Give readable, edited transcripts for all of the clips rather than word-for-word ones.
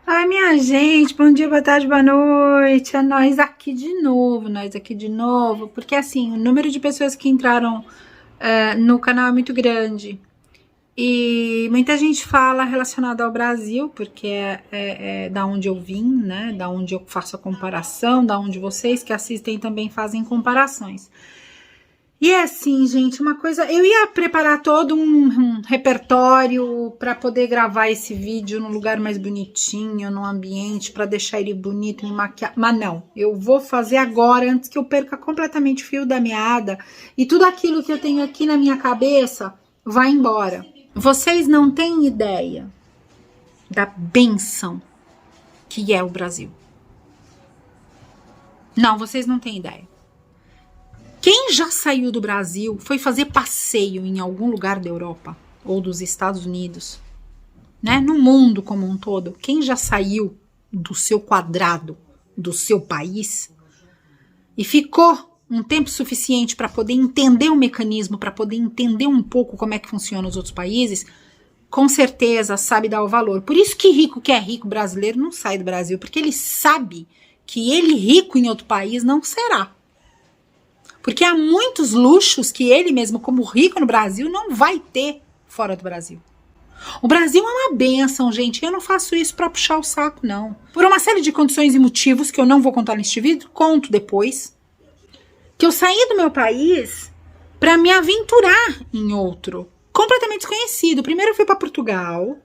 Ai, minha gente, bom dia, boa tarde, boa noite. É nós aqui de novo, porque assim, o número de pessoas que entraram no canal é muito grande. E muita gente fala relacionado ao Brasil, porque é da onde eu vim, né? Da onde eu faço a comparação, da onde vocês que assistem também fazem comparações. E é assim, gente, uma coisa. Eu ia preparar todo um repertório para poder gravar esse vídeo num lugar mais bonitinho, num ambiente, para deixar ele bonito, me maquiar. Mas não, eu vou fazer agora, antes que eu perca completamente o fio da meada e tudo aquilo que eu tenho aqui na minha cabeça vai embora. Vocês não têm ideia da bênção que é o Brasil. Não, vocês não têm ideia. Quem já saiu do Brasil foi fazer passeio em algum lugar da Europa ou dos Estados Unidos, né? No mundo como um todo, quem já saiu do seu quadrado, do seu país e ficou um tempo suficiente para poder entender o mecanismo, para poder entender um pouco como é que funciona os outros países, com certeza sabe dar o valor. Por isso que é rico brasileiro não sai do Brasil, porque ele sabe que ele rico em outro país não será. Porque há muitos luxos que ele mesmo, como rico no Brasil, não vai ter fora do Brasil. O Brasil é uma bênção, gente. Eu não faço isso para puxar o saco, não. Por uma série de condições e motivos que eu não vou contar neste vídeo, conto depois. Que eu saí do meu país para me aventurar em outro, completamente desconhecido. Primeiro eu fui para Portugal,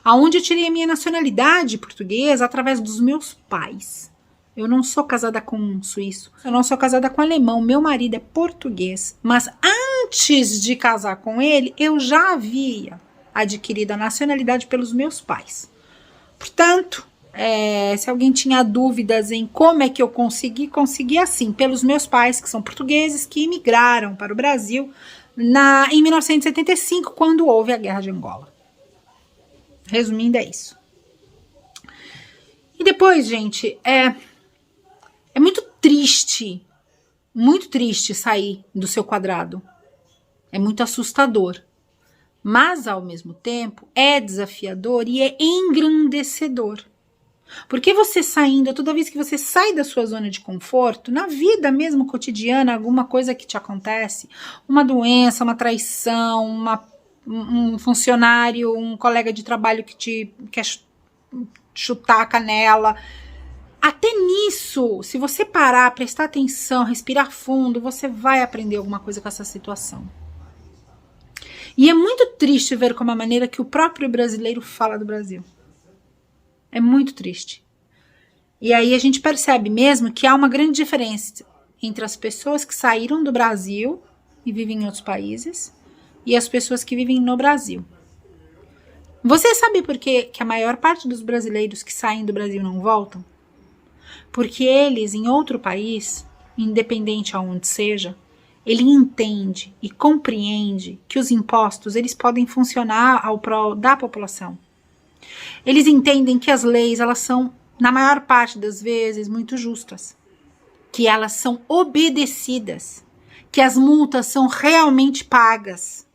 aonde eu tirei a minha nacionalidade portuguesa através dos meus pais. Eu não sou casada com um suíço, eu não sou casada com um alemão, meu marido é português. Mas antes de casar com ele, eu já havia adquirido a nacionalidade pelos meus pais. Portanto, se alguém tinha dúvidas em como é que eu consegui assim, pelos meus pais, que são portugueses, que imigraram para o Brasil em 1975, quando houve a Guerra de Angola. Resumindo, é isso. E depois, gente, é muito triste sair do seu quadrado. É muito assustador. Mas, ao mesmo tempo, é desafiador e é engrandecedor. Porque você saindo, toda vez que você sai da sua zona de conforto, na vida mesmo cotidiana, alguma coisa que te acontece, uma doença, uma traição, um funcionário, um colega de trabalho que te quer chutar a canela, até nisso, se você parar, prestar atenção, respirar fundo, você vai aprender alguma coisa com essa situação. E é muito triste ver como a maneira que o próprio brasileiro fala do Brasil. É muito triste. E aí a gente percebe mesmo que há uma grande diferença entre as pessoas que saíram do Brasil e vivem em outros países e as pessoas que vivem no Brasil. Você sabe por que a maior parte dos brasileiros que saem do Brasil não voltam? Porque eles, em outro país, independente aonde seja, ele entende e compreende que os impostos eles podem funcionar ao prol da população. Eles entendem que as leis elas são, na maior parte das vezes, muito justas, que elas são obedecidas, que as multas são realmente pagas.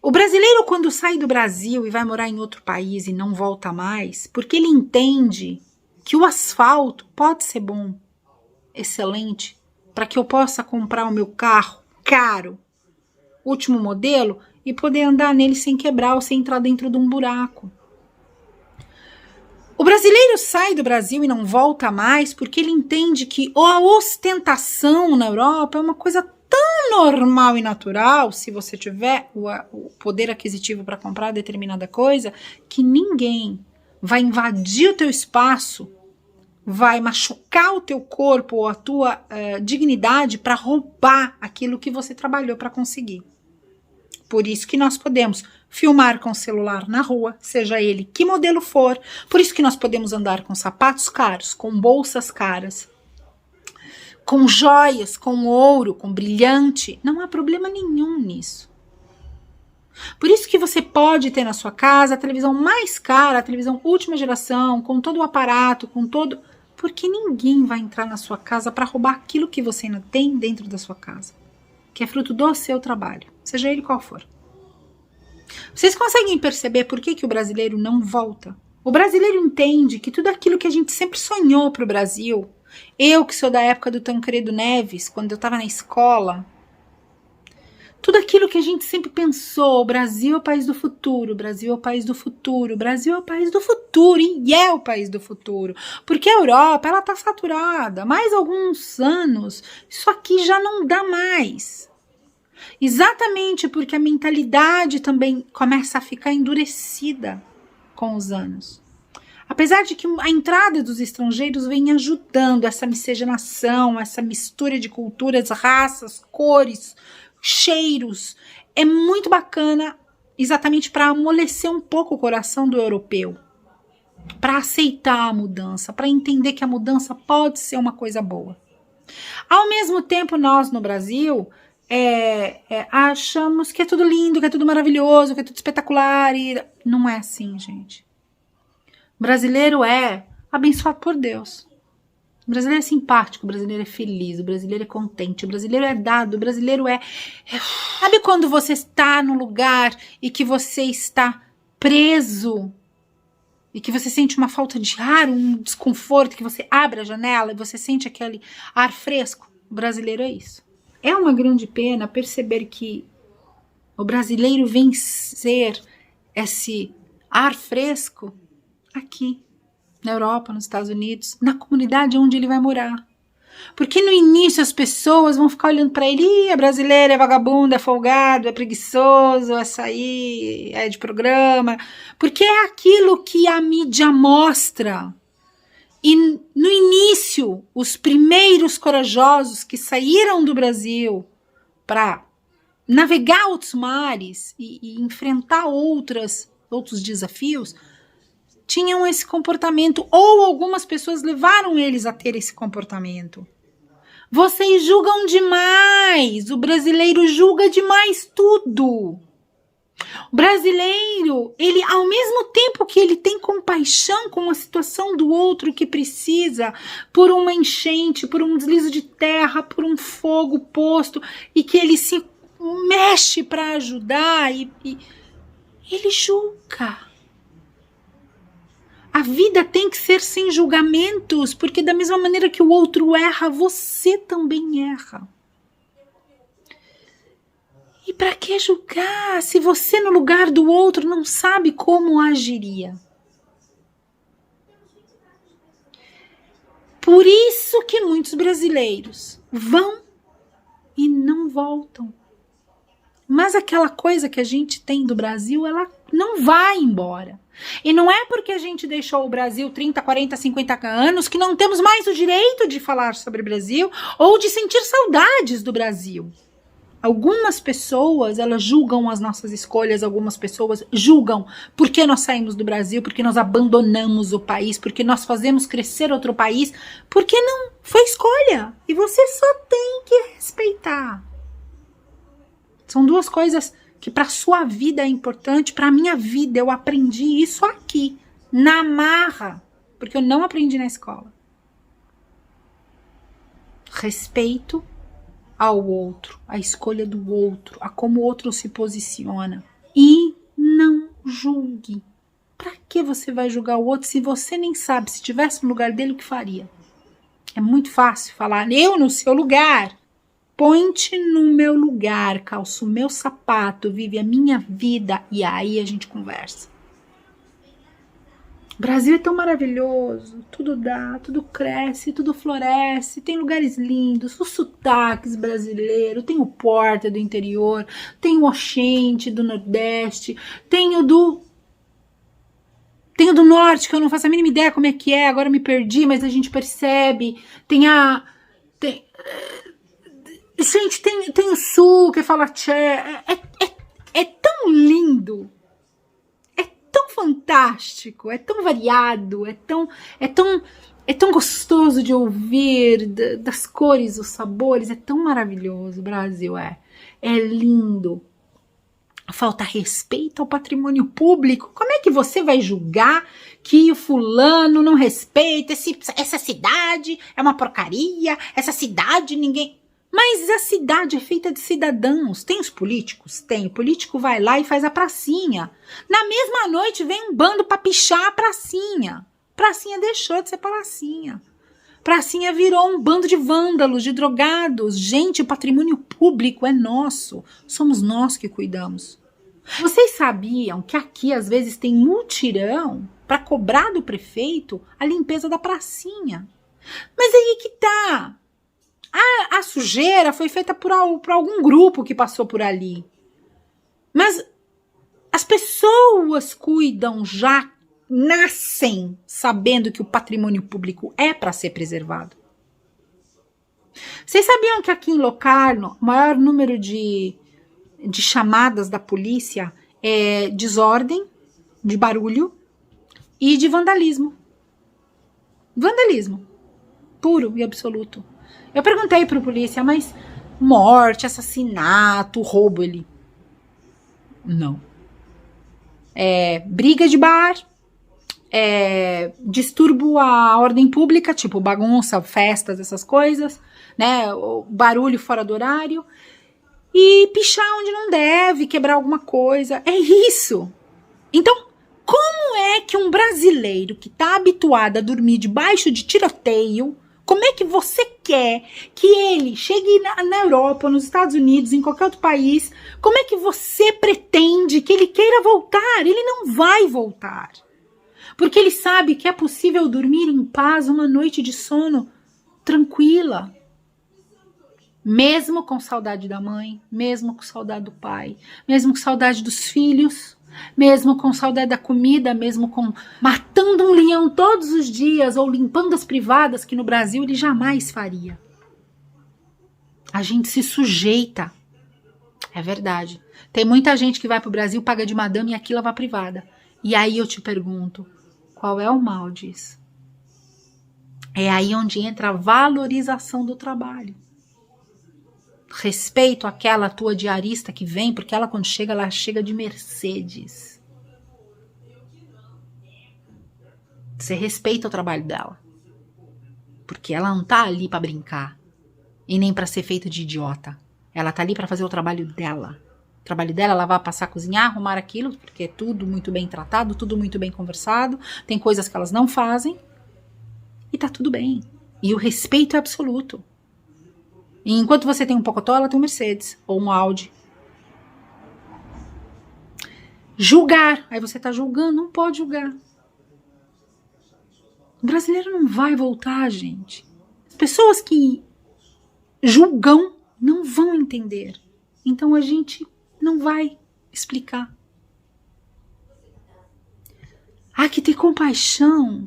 O brasileiro, quando sai do Brasil e vai morar em outro país e não volta mais, porque ele entende que o asfalto pode ser bom, excelente, para que eu possa comprar o meu carro caro, último modelo, e poder andar nele sem quebrar ou sem entrar dentro de um buraco. O brasileiro sai do Brasil e não volta mais porque ele entende que a ostentação na Europa é uma coisa tão normal e natural, se você tiver o poder aquisitivo para comprar determinada coisa, que ninguém vai invadir o teu espaço, vai machucar o teu corpo ou a tua dignidade para roubar aquilo que você trabalhou para conseguir. Por isso que nós podemos filmar com o celular na rua, seja ele que modelo for. Por isso que nós podemos andar com sapatos caros, com bolsas caras, com joias, com ouro, com brilhante. Não há problema nenhum nisso. Por isso que você pode ter na sua casa a televisão mais cara, a televisão última geração, com todo o aparato, com todo... Porque ninguém vai entrar na sua casa para roubar aquilo que você ainda tem dentro da sua casa, que é fruto do seu trabalho, seja ele qual for. Vocês conseguem perceber por que o brasileiro não volta? O brasileiro entende que tudo aquilo que a gente sempre sonhou para o Brasil, eu que sou da época do Tancredo Neves, quando eu estava na escola, tudo aquilo que a gente sempre pensou, o Brasil é o país do futuro, o Brasil é o país do futuro, o Brasil é o país do futuro, e é o país do futuro. Porque a Europa, ela está saturada, mais alguns anos, isso aqui já não dá mais. Exatamente porque a mentalidade também começa a ficar endurecida com os anos. Apesar de que a entrada dos estrangeiros vem ajudando essa miscigenação, essa mistura de culturas, raças, cores, cheiros, é muito bacana exatamente para amolecer um pouco o coração do europeu, para aceitar a mudança, para entender que a mudança pode ser uma coisa boa. Ao mesmo tempo, nós no Brasil achamos que é tudo lindo, que é tudo maravilhoso, que é tudo espetacular, e não é assim, gente. O brasileiro é abençoado por Deus. O brasileiro é simpático, o brasileiro é feliz, o brasileiro é contente, o brasileiro é dado, o brasileiro Sabe quando você está num lugar e que você está preso e que você sente uma falta de ar, um desconforto, que você abre a janela e você sente aquele ar fresco? O brasileiro é isso. É uma grande pena perceber que o brasileiro vem ser esse ar fresco aqui, na Europa, nos Estados Unidos, na comunidade onde ele vai morar. Porque no início as pessoas vão ficar olhando para ele, é brasileiro, é vagabundo, é folgado, é preguiçoso, é sair, é de programa, porque é aquilo que a mídia mostra. E no início, os primeiros corajosos que saíram do Brasil para navegar outros mares e enfrentar outros desafios, tinham esse comportamento, ou algumas pessoas levaram eles a ter esse comportamento. Vocês julgam demais, o brasileiro julga demais tudo. O brasileiro, ele, ao mesmo tempo que ele tem compaixão com a situação do outro que precisa por uma enchente, por um deslize de terra, por um fogo posto, e que ele se mexe para ajudar, e ele julga. A vida tem que ser sem julgamentos, porque da mesma maneira que o outro erra, você também erra. E para que julgar se você no lugar do outro não sabe como agiria? Por isso que muitos brasileiros vão e não voltam. Mas aquela coisa que a gente tem do Brasil, ela não vai embora. E não é porque a gente deixou o Brasil 30, 40, 50 anos que não temos mais o direito de falar sobre o Brasil ou de sentir saudades do Brasil. Algumas pessoas, elas julgam as nossas escolhas, algumas pessoas julgam porque nós saímos do Brasil, porque nós abandonamos o país, porque nós fazemos crescer outro país, porque não foi escolha. E você só tem que respeitar. São duas coisas que para sua vida é importante, para minha vida eu aprendi isso aqui, na marra, porque eu não aprendi na escola. Respeito ao outro, a escolha do outro, a como o outro se posiciona. E não julgue. Para que você vai julgar o outro se você nem sabe, se estivesse no lugar dele, o que faria? É muito fácil falar, eu no seu lugar. Põe-te no meu lugar, calça o meu sapato, vive a minha vida e aí a gente conversa. O Brasil é tão maravilhoso, tudo dá, tudo cresce, tudo floresce, tem lugares lindos, os sotaques brasileiros, tem o Porta do interior, tem o Oxente do Nordeste, tem o do Norte, que eu não faço a mínima ideia como é que é, agora me perdi, mas a gente percebe, gente, tem o Sul, que fala tché, é tão lindo, é tão fantástico, é tão variado, é tão gostoso de ouvir, das cores, os sabores, é tão maravilhoso, o Brasil é lindo. Falta respeito ao patrimônio público. Como é que você vai julgar que o fulano não respeita essa cidade, é uma porcaria, essa cidade ninguém... Mas a cidade é feita de cidadãos. Tem os políticos? Tem. O político vai lá e faz a pracinha. Na mesma noite vem um bando para pichar a pracinha. Pracinha deixou de ser pracinha. Pracinha virou um bando de vândalos, de drogados. Gente, o patrimônio público é nosso. Somos nós que cuidamos. Vocês sabiam que aqui às vezes tem mutirão para cobrar do prefeito a limpeza da pracinha? Mas aí que tá. A sujeira foi feita por algum grupo que passou por ali. Mas as pessoas cuidam, já nascem sabendo que o patrimônio público é para ser preservado. Vocês sabiam que aqui em Locarno, o maior número de chamadas da polícia é desordem, de barulho e de vandalismo. Vandalismo. Puro e absoluto. Eu perguntei pro polícia, mas morte, assassinato, roubo, ele... Não. Briga de bar, distúrbio à ordem pública, tipo bagunça, festas, essas coisas, né? O barulho fora do horário. E pichar onde não deve, quebrar alguma coisa. É isso. Então, como é que um brasileiro que está habituado a dormir debaixo de tiroteio, como é que você quer que ele chegue na Europa, nos Estados Unidos, em qualquer outro país, como é que você pretende que ele queira voltar? Ele não vai voltar. Porque ele sabe que é possível dormir em paz uma noite de sono tranquila. Mesmo com saudade da mãe, mesmo com saudade do pai, mesmo com saudade dos filhos, mesmo com saudade da comida, mesmo com matando um leão todos os dias ou limpando as privadas, que no Brasil ele jamais faria. A gente se sujeita. É verdade. Tem muita gente que vai pro Brasil, paga de madame e aqui lava privada. E aí eu te pergunto, qual é o mal disso? É aí onde entra a valorização do trabalho. Respeito àquela tua diarista que vem, porque ela quando chega, ela chega de Mercedes. Você respeita o trabalho dela. Porque ela não tá ali pra brincar. E nem pra ser feita de idiota. Ela tá ali pra fazer o trabalho dela. O trabalho dela, ela vai passar a cozinhar, arrumar aquilo, porque é tudo muito bem tratado, tudo muito bem conversado. Tem coisas que elas não fazem. E tá tudo bem. E o respeito é absoluto. E enquanto você tem um Pocotó, ela tem um Mercedes ou um Audi. Julgar. Aí você tá julgando, não pode julgar. O brasileiro não vai voltar, gente. As pessoas que julgam não vão entender. Então a gente não vai explicar. Há que ter compaixão.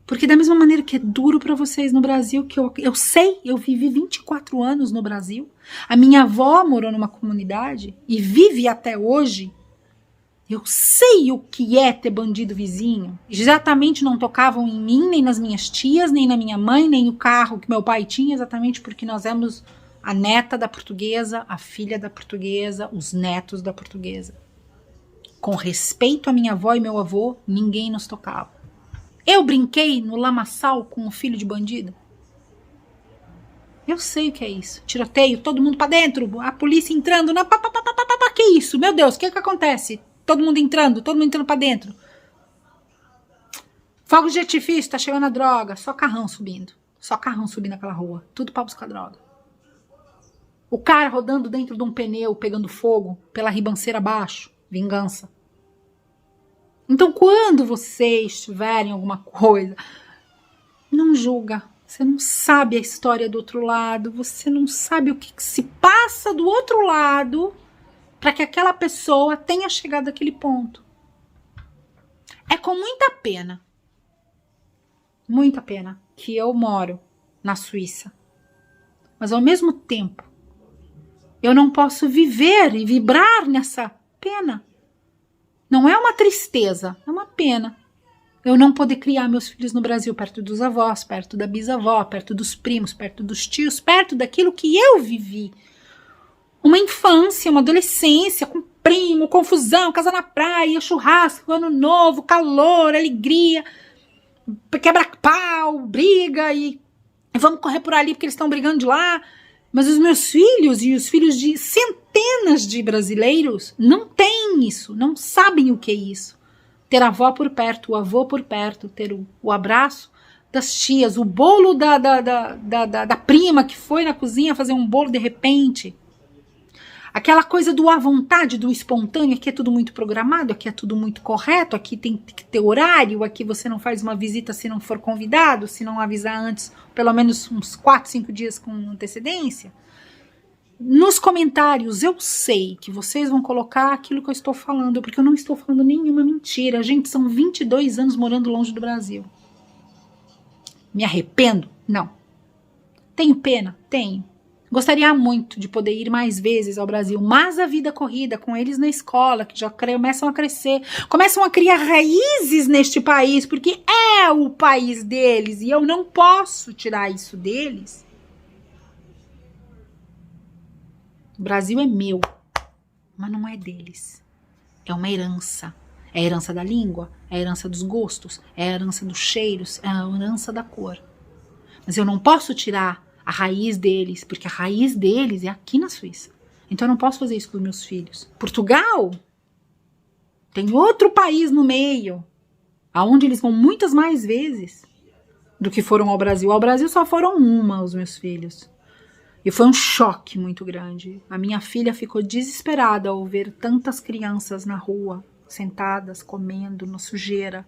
Porque da mesma maneira que é duro para vocês no Brasil, que eu sei, eu vivi 24 anos no Brasil, a minha avó morou numa comunidade e vive até hoje, eu sei o que é ter bandido vizinho. Exatamente não tocavam em mim, nem nas minhas tias, nem na minha mãe, nem o carro que meu pai tinha, exatamente porque nós éramos a neta da portuguesa, a filha da portuguesa, os netos da portuguesa. Com respeito à minha avó e meu avô, ninguém nos tocava. Eu brinquei no lamaçal com o filho de bandido? Eu sei o que é isso. Tiroteio, todo mundo pra dentro, a polícia entrando. Que isso? Meu Deus, o que acontece? Todo mundo entrando pra dentro. Fogos de artifício, tá chegando a droga. Só carrão subindo. Só carrão subindo naquela rua. Tudo pra buscar droga. O cara rodando dentro de um pneu, pegando fogo, pela ribanceira abaixo. Vingança. Então, quando vocês tiverem alguma coisa, não julga. Você não sabe a história do outro lado, você não sabe o que se passa do outro lado para que aquela pessoa tenha chegado àquele ponto. É com muita pena, que eu moro na Suíça. Mas, ao mesmo tempo, eu não posso viver e vibrar nessa pena. Não é uma tristeza, é uma pena. Eu não poder criar meus filhos no Brasil, perto dos avós, perto da bisavó, perto dos primos, perto dos tios, perto daquilo que eu vivi. Uma infância, uma adolescência, com primo, confusão, casa na praia, churrasco, ano novo, calor, alegria, quebra-pau, briga e vamos correr por ali porque eles estão brigando de lá. Mas os meus filhos e os filhos de centenas de brasileiros não têm isso, não sabem o que é isso. Ter a avó por perto, o avô por perto, ter o abraço das tias, o bolo da prima que foi na cozinha fazer um bolo de repente. Aquela coisa do à vontade, do espontâneo, aqui é tudo muito programado, aqui é tudo muito correto, aqui tem que ter horário, aqui você não faz uma visita se não for convidado, se não avisar antes, pelo menos uns 4, 5 dias com antecedência. Nos comentários eu sei que vocês vão colocar aquilo que eu estou falando, porque eu não estou falando nenhuma mentira. Gente, são 22 anos morando longe do Brasil. Me arrependo? Não. Tenho pena? Tenho. Gostaria muito de poder ir mais vezes ao Brasil, mas a vida corrida com eles na escola, que já começam a crescer, começam a criar raízes neste país, porque é o país deles e eu não posso tirar isso deles. O Brasil é meu, mas não é deles. É uma herança. É a herança da língua, é a herança dos gostos, é a herança dos cheiros, é a herança da cor. Mas eu não posso tirar a raiz deles, porque a raiz deles é aqui na Suíça. Então eu não posso fazer isso com os meus filhos. Portugal tem outro país no meio, aonde eles vão muitas mais vezes do que foram ao Brasil. Ao Brasil só foram os meus filhos. E foi um choque muito grande. A minha filha ficou desesperada ao ver tantas crianças na rua, sentadas, comendo, na sujeira.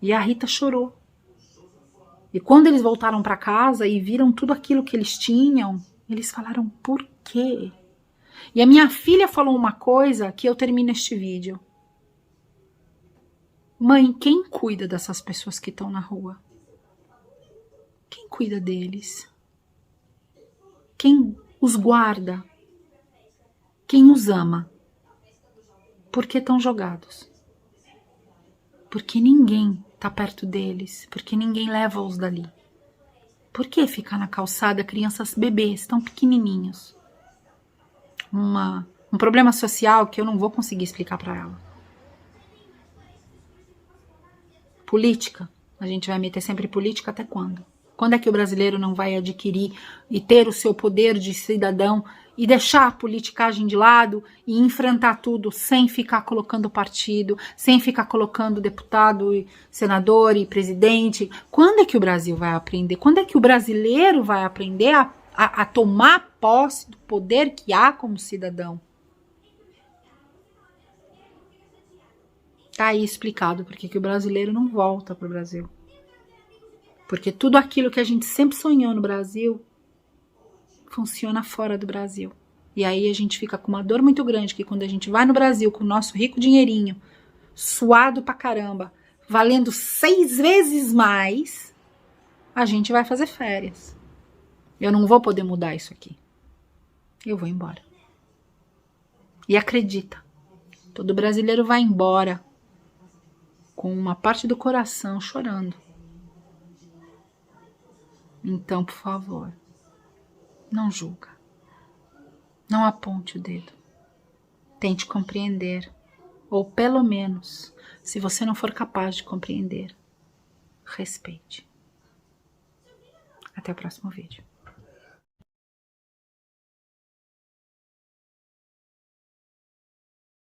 E a Rita chorou. E quando eles voltaram para casa e viram tudo aquilo que eles tinham, eles falaram, por quê? E a minha filha falou uma coisa que eu termino este vídeo. Mãe, quem cuida dessas pessoas que estão na rua? Quem cuida deles? Quem os guarda? Quem os ama? Por que estão jogados? Porque ninguém tá perto deles, porque ninguém leva-os dali. Por que ficar na calçada crianças bebês tão pequenininhos? Um problema social que eu não vou conseguir explicar para ela. Política, a gente vai meter sempre política até quando? Quando é que o brasileiro não vai adquirir e ter o seu poder de cidadão e deixar a politicagem de lado e enfrentar tudo sem ficar colocando partido, sem ficar colocando deputado, e senador e presidente? Quando é que o Brasil vai aprender? Quando é que o brasileiro vai aprender a tomar posse do poder que há como cidadão? Tá aí explicado porque que o brasileiro não volta para o Brasil. Porque tudo aquilo que a gente sempre sonhou no Brasil funciona fora do Brasil. E aí a gente fica com uma dor muito grande, que quando a gente vai no Brasil com o nosso rico dinheirinho, suado pra caramba, valendo 6 vezes mais, a gente vai fazer férias. Eu não vou poder mudar isso aqui. Eu vou embora. E acredita, todo brasileiro vai embora com uma parte do coração chorando. Então, por favor, não julga. Não aponte o dedo. Tente compreender. Ou pelo menos, se você não for capaz de compreender, respeite. Até o próximo vídeo.